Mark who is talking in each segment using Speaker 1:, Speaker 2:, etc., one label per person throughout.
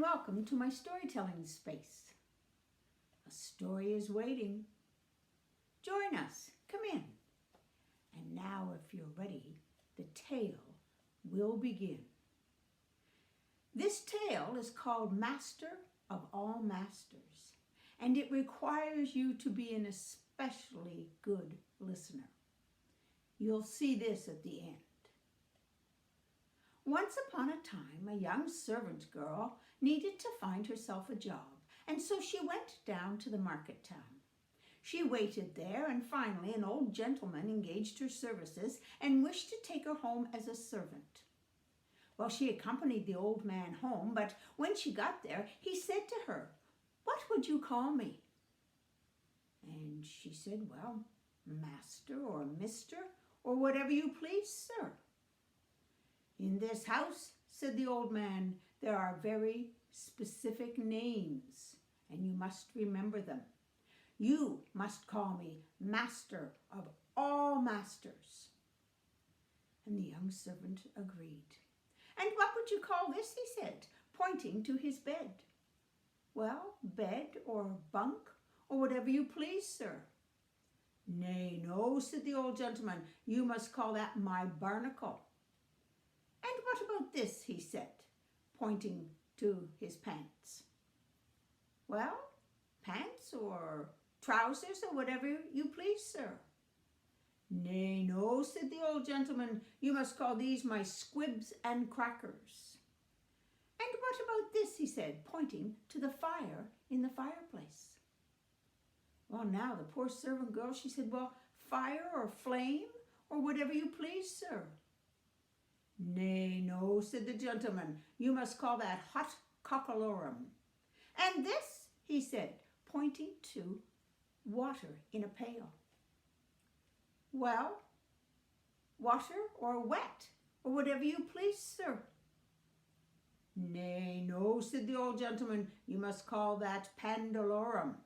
Speaker 1: welcome to my storytelling space. A story is waiting. Join us, come in. And now, if you're ready, the tale will begin. This tale is called Master of All Masters, and it requires you to be an especially good listener. You'll see this at the end. Once upon a time, a young servant girl needed to find herself a job, and so she went down to the market town. She waited there, and finally an old gentleman engaged her services and wished to take her home as a servant. Well, she accompanied the old man home, but when she got there, he said to her, "What would you call me?" And she said, "Well, Master or Mister, or whatever you please, sir." "In this house," said the old man, "there are very specific names, and you must remember them. You must call me Master of All Masters." And the young servant agreed. "And what would you call this?" he said, pointing to his bed. "Well, bed or bunk, or whatever you please, sir." "Nay, no," said the old gentleman, "you must call that my barnacle." "And what about this?" he said, pointing to his pants. "Well, pants or trousers or whatever you please, sir." "Nay, no," said the old gentleman, "you must call these my squibs and crackers." "And what about this?" he said, pointing to the fire in the fireplace. Well, now the poor servant girl, she said, "Well, fire or flame or whatever you please, sir." "Nay, no," said the gentleman, "you must call that hot cockalorum." "And this?" he said, pointing to water in a pail. "Well, water or wet, or whatever you please, sir." "Nay, no," said the old gentleman, "you must call that pandalorum."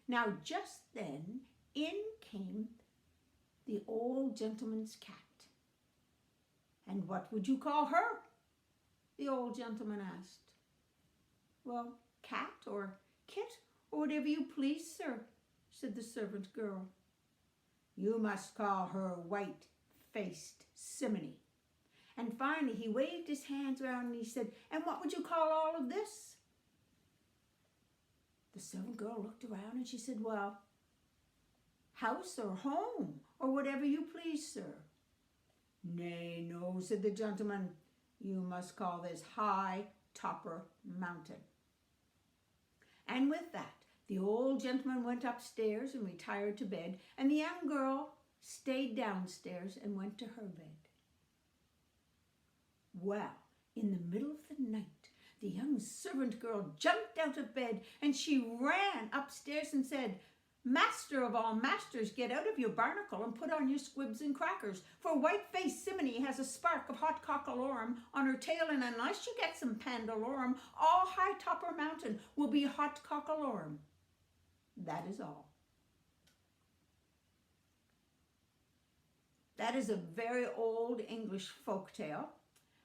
Speaker 1: Now just then in came the old gentleman's cat. "And what would you call her?" the old gentleman asked. "Well, cat or kit or whatever you please, sir," said the servant girl. "You must call her white-faced Simony." And finally he waved his hands around and he said, "And what would you call all of this?" The servant girl looked around and she said, "Well, house or home or whatever you please, sir." "Nay, no," said the gentleman, "you must call this High Topper Mountain." And with that, the old gentleman went upstairs and retired to bed, and the young girl stayed downstairs and went to her bed. Well, in the middle of the night, the young servant girl jumped out of bed and she ran upstairs and said, "Master of all masters, get out of your barnacle and put on your squibs and crackers, for white-faced Simony has a spark of hot cockalorum on her tail, and unless you get some pandalorum, all High Topper Mountain will be hot cockalorum." That is all. That is a very old English folk tale,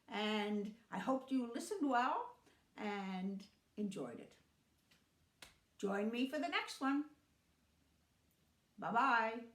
Speaker 1: and I hope you listened well and enjoyed it. Join me for the next one. Bye-bye.